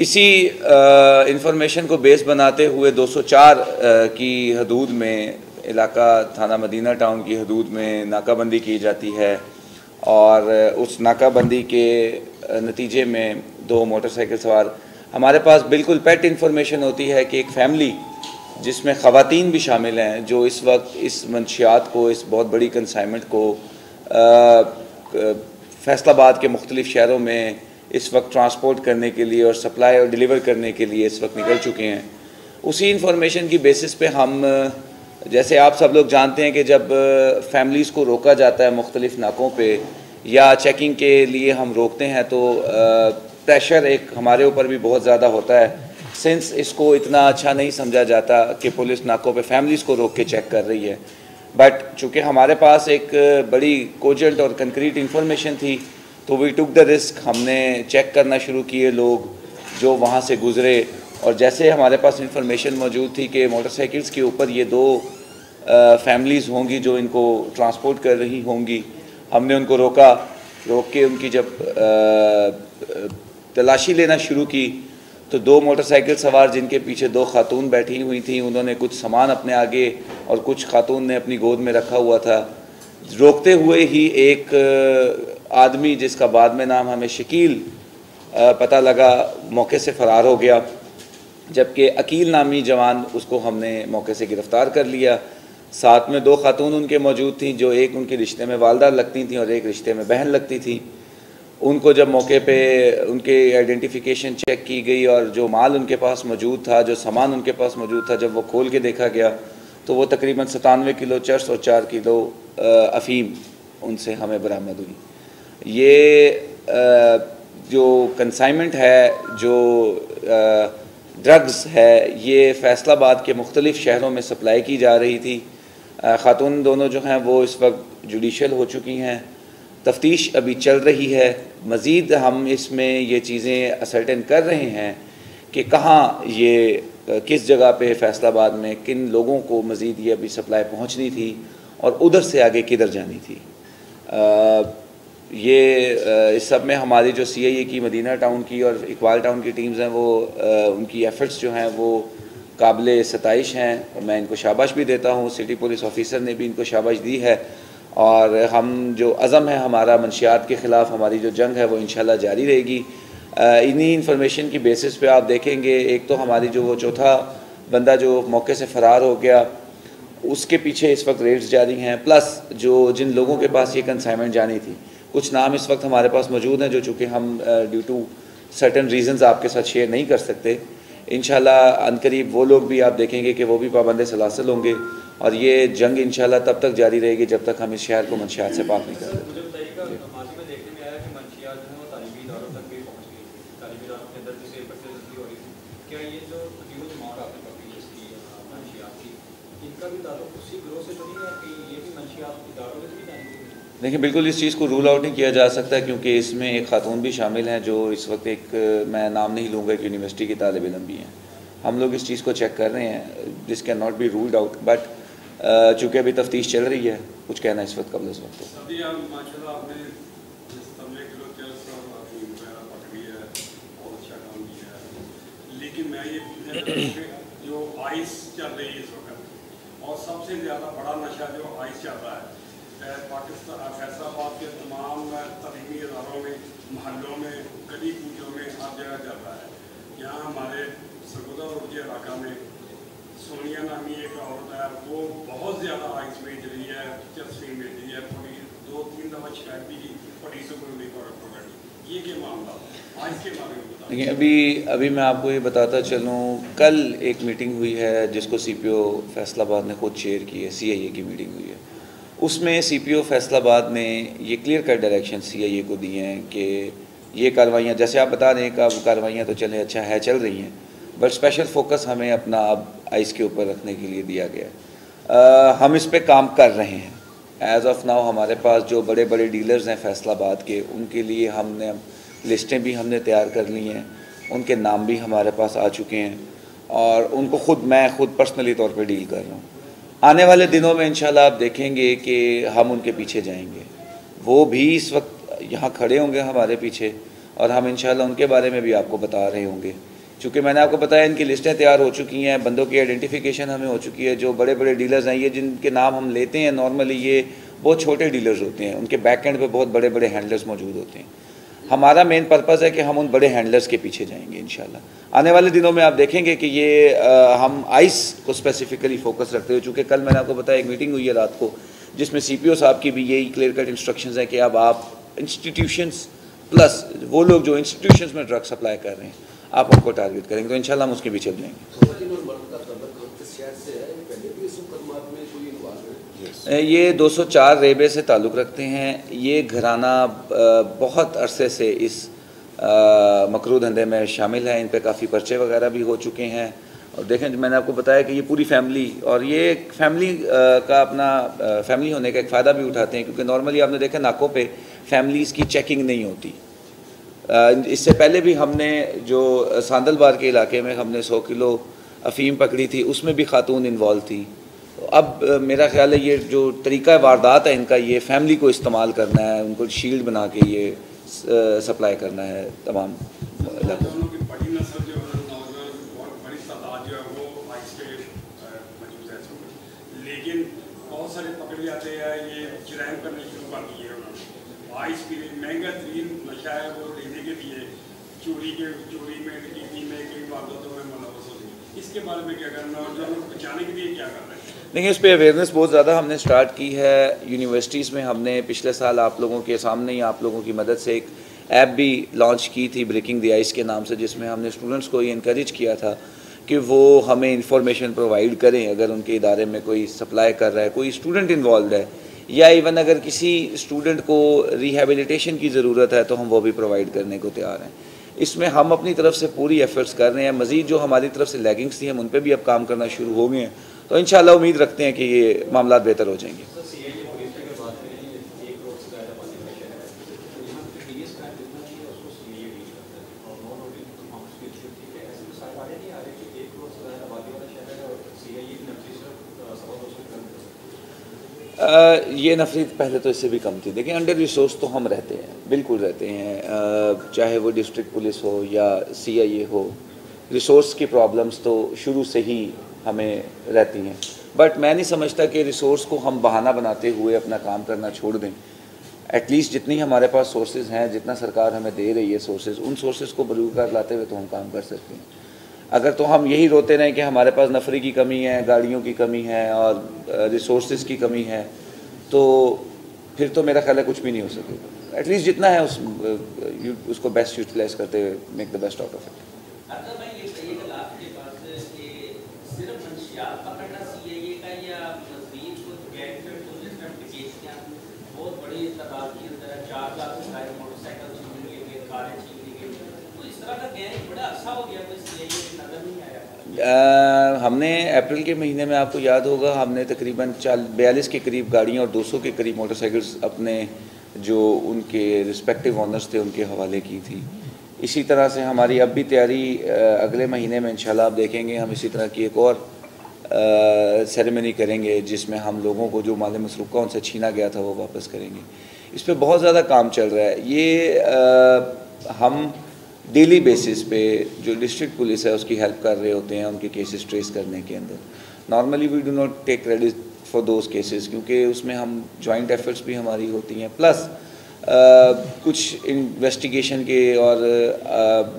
इसी इंफॉर्मेशन को बेस बनाते हुए 204 की हदूद में इलाका थाना मदीना टाउन की हदूद में नाकाबंदी की जाती है और उस नाकाबंदी के नतीजे में 2 मोटरसाइकिल सवार हमारे पास बिल्कुल पेट इंफॉर्मेशन होती है कि एक फ़ैमिली जिसमें ख़वातीन भी शामिल हैं जो इस वक्त इस मंशियात को, इस बहुत बड़ी कंसाइनमेंट को फैसलाबाद के मुख्तलिफ़ शहरों में इस वक्त ट्रांसपोर्ट करने के लिए और सप्लाई और डिलीवर करने के लिए इस वक्त निकल चुके हैं। उसी इंफॉर्मेशन की बेसिस पे हम, जैसे आप सब लोग जानते हैं कि जब फैमिलीज़ को रोका जाता है मुख्तलिफ़ नाकों पे या चेकिंग के लिए हम रोकते हैं तो प्रेशर एक हमारे ऊपर भी बहुत ज़्यादा होता है, सिंस इसको इतना अच्छा नहीं समझा जाता कि पुलिस नाकों पे फैमिलीज़ को रोक के चेक कर रही है। बट चूँकि हमारे पास एक बड़ी कोजेंट और कंक्रीट इंफॉर्मेशन थी तो वी टुक द रिस्क, हमने चेक करना शुरू किए लोग जो वहाँ से गुज़रे, और जैसे हमारे पास इंफॉर्मेशन मौजूद थी कि मोटरसाइकिल्स के ऊपर ये 2 फैमिलीज़ होंगी जो इनको ट्रांसपोर्ट कर रही होंगी, हमने उनको रोक के उनकी जब तलाशी लेना शुरू की तो 2 मोटरसाइकिल सवार जिनके पीछे 2 खातून बैठी हुई थी, उन्होंने कुछ सामान अपने आगे और कुछ खातून ने अपनी गोद में रखा हुआ था। रोकते हुए ही एक आदमी जिसका बाद में नाम हमें शकील पता लगा, मौके से फ़रार हो गया, जबकि अकील नामी जवान उसको हमने मौके से गिरफ़्तार कर लिया। साथ में 2 खातून उनके मौजूद थी जो एक उनके रिश्ते में वालदा लगती थी और एक रिश्ते में बहन लगती थी। उनको जब मौके पे उनके आइडेंटिफिकेशन चेक की गई और जो माल उनके पास मौजूद था, जो सामान उनके पास मौजूद था, जब वो खोल के देखा गया तो वो तकरीबन 97 किलो चर्स और 4 किलो अफ़ीम उनसे हमें बरामद हुई। ये जो कंसाइनमेंट है, जो ड्रग्स है, ये फैसलाबाद के मुख्तलिफ़ शहरों में सप्लाई की जा रही थी। खातून दोनों जो हैं वो इस वक्त जुडिशल हो चुकी हैं, तफ्तीश अभी चल रही है। मज़ीद हम इसमें ये चीज़ें असर्टेन कर रहे हैं कि कहाँ ये किस जगह पे फैसलाबाद में किन लोगों को मज़ीद ये अभी सप्लाई पहुँचनी थी और उधर से आगे किधर जानी थी। इस सब में हमारी जो CIA की मदीना टाउन की और इकबाल टाउन की टीम्स हैं वो उनकी एफ़र्ट्स जो हैं वो काबिल सताइश हैं और मैं इनको शाबाश भी देता हूँ। सिटी पुलिस ऑफिसर ने भी इनको शाबाश दी है और हम जो अज़म है हमारा मंशियात के ख़िलाफ़ हमारी जो जंग है वो इंशाल्लाह जारी रहेगी। इन्हीं इंफॉर्मेशन की बेसिस पे आप देखेंगे, एक तो हमारी जो वो चौथा बंदा जो मौके से फ़रार हो गया उसके पीछे इस वक्त रेड्स जारी हैं, प्लस जो जिन लोगों के पास ये कंसाइनमेंट जानी थी, कुछ नाम इस वक्त हमारे पास मौजूद हैं जो चूँकि हम ड्यू टू सर्टन रीज़न्स आपके साथ शेयर नहीं कर सकते। इंशाल्लाह अनकरीब वो लोग भी आप देखेंगे कि वो भी पाबंद सलासिल होंगे और ये जंग इंशाल्लाह तब तक जारी रहेगी जब तक हम इस शहर को मंशियात से पाक नहीं कर देते। देखिए, बिल्कुल इस चीज़ को रूल आउट नहीं किया जा सकता क्योंकि इसमें एक खातून भी शामिल हैं जो इस वक्त एक, मैं नाम नहीं लूँगा, एक यूनिवर्सिटी की तालिब इल्म भी हैं। हम लोग इस चीज़ को चेक कर रहे हैं, this can not be ruled out, but चूँकि अभी तफ्तीश चल रही है, कुछ कहना इस वक्त कबल इस वक्त। लेकिन मैं ये जो आइस चल रही है इस वक्त और सबसे ज़्यादा बड़ा नशा जो आइस चल रहा है पाकिस्तान फैसलाबाद के तमाम तलीमी इदारों में, महलों में, गली कूचों में हर जगह चल रहा है। यहाँ हमारे सरगोदा रोड के इलाका में सोनिया नामी एक औरत है, वो बहुत ज़्यादा आइस बेच रही है, चरसी बेच रही है, 2-3 दफ़ा शिकायत भी की, पुलिस को नहीं पकड़ी। ये क्या मामला आइस के बारे में बताइए। देखिए, अभी मैं आपको ये बताता चलूँ, कल एक मीटिंग हुई है जिसको CPO फैसलाबाद ने खुद शेयर की है, CIA की मीटिंग हुई है। उसमें CPO फैसलाबाद ने ये क्लियर कट डायरेक्शन CIA को दिए हैं कि ये कार्रवाइयाँ, जैसे आप बता रहे हैं कि अब कार्रवाइयाँ तो चले अच्छा है चल रही हैं, बट स्पेशल फोकस हमें अपना अब आइस के ऊपर रखने के लिए दिया गया। हम इस पे काम कर रहे हैं। एज़ ऑफ नाउ हमारे पास जो बड़े बड़े डीलर्स हैं फैसलाबाद के, उनके लिए हमने लिस्टें भी हमने तैयार कर ली हैं, उनके नाम भी हमारे पास आ चुके हैं और उनको मैं खुद पर्सनली तौर पे डील कर रहा हूँ। आने वाले दिनों में इंशाल्लाह आप देखेंगे कि हम उनके पीछे जाएंगे, वो भी इस वक्त यहाँ खड़े होंगे हमारे पीछे और हम इंशाल्लाह उनके बारे में भी आपको बता रहे होंगे चूँकि मैंने आपको बताया इनकी लिस्टें तैयार हो चुकी हैं, बंदों की आइडेंटिफिकेशन हमें हो चुकी है। जो बड़े बड़े डीलर्स हैं, ये जिनके नाम हम लेते हैं नॉर्मली, ये बहुत छोटे डीलर्स होते हैं, उनके बैक एंड पे बहुत बड़े बड़े हैंडलर्स मौजूद होते हैं। हमारा मेन पर्पज़ है कि हम उन बड़े हैंडलर्स के पीछे जाएंगे इंशाल्लाह। आने वाले दिनों में आप देखेंगे कि ये हम आइस को स्पेसिफिकली फोकस रखते हुए, चूँकि कल मैंने आपको बताया एक मीटिंग हुई है रात को, जिसमें CPO साहब की भी यही क्लियर कट इंस्ट्रक्शंस हैं कि अब आप इंस्टीट्यूशंस प्लस वो लोग जो इंस्टीट्यूशंस में ड्रग सप्लाई कर रहे हैं, आप उनको टारगेट करेंगे, तो इंशाल्लाह हम उसके पीछे जाएंगे। ये 204 रेबे से ताल्लुक़ रखते हैं। ये घराना बहुत अरसे से इस मकरूह धंधे में शामिल है। इन पे काफ़ी पर्चे वगैरह भी हो चुके हैं। और देखें, मैंने आपको बताया कि ये पूरी फैमिली, और ये एक फैमिली का अपना फैमिली होने का एक फ़ायदा भी उठाते हैं, क्योंकि नॉर्मली आपने देखा नाकों पे फैमिलीज़ की चेकिंग नहीं होती। इससे पहले भी हमने जो सांदलबार के इलाके में हमने 100 किलो अफ़ीम पकड़ी थी, उसमें भी खातून इन्वॉल्व थी। अब मेरा ख्याल है ये जो तरीका वारदात है इनका, ये फैमिली को इस्तेमाल करना है, उनको शील्ड बना के ये सप्लाई करना है तमाम इलाकों में। लेकिन बहुत सारे पकड़ जाते हैं, ये जराइम करने शुरू कर दिए उन्होंने। आइस भी महंगा तरीन नशा है, वो लेने के लिए चोरी में डकैती में कई वारदातों में मुलव्वस होती है। इसके बारे में क्या करना और जो बचाने के लिए क्या करना है? देखिए, इस पर अवेयरनेस बहुत ज़्यादा हमने स्टार्ट की है। यूनिवर्सिटीज़ में हमने पिछले साल आप लोगों के सामने ही, आप लोगों की मदद से एक ऐप भी लॉन्च की थी ब्रेकिंग द आइस के नाम से, जिसमें हमने स्टूडेंट्स को ये इनकरेज किया था कि वो हमें इंफॉर्मेशन प्रोवाइड करें अगर उनके इदारे में कोई सप्लाई कर रहा है, कोई स्टूडेंट इन्वॉल्व है, या इवन अगर किसी स्टूडेंट को रिहेबिलिटेशन की ज़रूरत है तो हम वो भी प्रोवाइड करने को तैयार हैं। इसमें हम अपनी तरफ से पूरी एफर्ट्स कर रहे हैं। मज़ीद जो हमारी तरफ से लैगिंग्स थी हम उन पर भी अब काम करना शुरू हो गए हैं, तो इंशाल्लाह उम्मीद रखते हैं कि ये मामला बेहतर हो जाएंगे। ये नफरत पहले तो इससे भी कम थी। देखिए, अंडर रिसोर्स तो हम रहते हैं, बिल्कुल रहते हैं, चाहे वो डिस्ट्रिक्ट पुलिस हो या CIA हो। रिसोर्स की प्रॉब्लम्स तो शुरू से ही हमें रहती हैं, बट मैं नहीं समझता कि रिसोर्स को हम बहाना बनाते हुए अपना काम करना छोड़ दें। एटलीस्ट जितनी हमारे पास सोर्सेज हैं, जितना सरकार हमें दे रही है सोर्सेज, उन सोर्सेज को बरूकार लाते हुए तो हम काम कर सकते हैं। अगर तो हम यही रोते रहें कि हमारे पास नफरी की कमी है, गाड़ियों की कमी है और रिसोर्सेज की कमी है, तो फिर तो मेरा ख्याल है कुछ भी नहीं हो सकेगा। एटलीस्ट जितना है उसको बेस्ट यूटिलाइज करते हुए make the best out of it. हमने अप्रैल के महीने में, आपको याद होगा, हमने तकरीबन 42 के करीब गाड़ियाँ और 200 के करीब मोटरसाइकिल्स अपने जो उनके रिस्पेक्टिव ऑनर्स थे उनके हवाले की थी। इसी तरह से हमारी अब भी तैयारी अगले महीने में इंशाल्लाह आप देखेंगे हम इसी तरह की एक और सेरेमनी करेंगे, जिसमें हम लोगों को जो माल मसरूक़ा उनसे छीना गया था वो वापस करेंगे। इस पर बहुत ज़्यादा काम चल रहा है। ये हम डेली बेसिस पे जो डिस्ट्रिक्ट पुलिस है उसकी हेल्प कर रहे होते हैं उनके केसेस ट्रेस करने के अंदर। Normally we do not take credit for those cases, क्योंकि उसमें हम जॉइंट एफर्ट्स भी हमारी होती हैं, प्लस कुछ इन्वेस्टिगेशन के और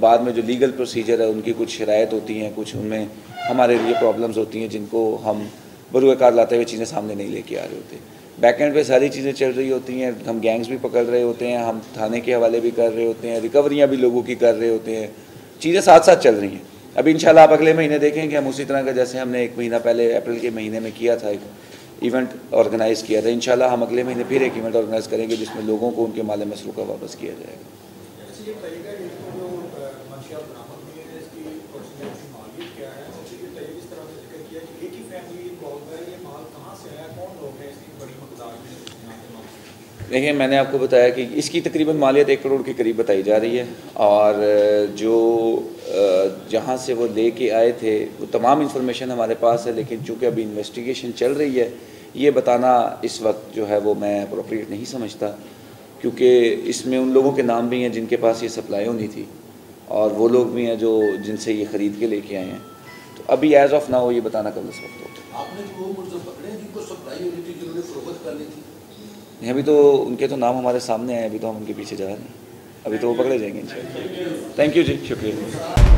बाद में जो लीगल प्रोसीजर है उनकी कुछ शरायत होती हैं, कुछ उनमें हमारे लिए प्रॉब्लम्स होती हैं जिनको हम बरूकार लाते हुए चीज़ें सामने नहीं लेके आ रहे होते। बैक एंड पे सारी चीज़ें चल रही होती हैं, हम गैंग्स भी पकड़ रहे होते हैं, हम थाने के हवाले भी कर रहे होते हैं, रिकवरियाँ भी लोगों की कर रहे होते हैं, चीज़ें साथ साथ चल रही हैं। अभी इंशाल्लाह आप अगले महीने देखेंगे हम उसी तरह का, जैसे हमने एक महीना पहले अप्रैल के महीने में किया था, एक इवेंट ऑर्गेनाइज़ किया था। इंशाल्लाह हम अगले महीने फिर एक इवेंट ऑर्गेनाइज़ करेंगे जिसमें लोगों को उनके माल मसरूक़ा वापस किया जाएगा। देखिए, मैंने आपको बताया कि इसकी तकरीबन मालियत 1 करोड़ के करीब बताई जा रही है, और जो जहाँ से वो ले के आए थे वो तमाम इन्फॉर्मेशन हमारे पास है, लेकिन चूँकि अभी इन्वेस्टिगेशन चल रही है, ये बताना इस वक्त जो है वो मैं अप्रोप्रिएट नहीं समझता, क्योंकि इसमें उन लोगों के नाम भी हैं जिनके पास ये सप्लाई होनी थी, और वो लोग भी हैं जो जिनसे ये ख़रीद के लेके आए हैं। तो अभी एज़ ऑफ नाउ ये बताना कब इस वक्त होगा। आपने जो मुर्जा पकड़े जिनको सप्लाई हो रही थी, जिन्होंने फरोख्त करनी थी? नहीं, अभी तो उनके तो नाम हमारे सामने आए, अभी तो हम उनके पीछे जा रहे हैं, अभी तो वो पकड़े जाएंगे इंशाल्लाह। थैंक यू जी, शुक्रिया।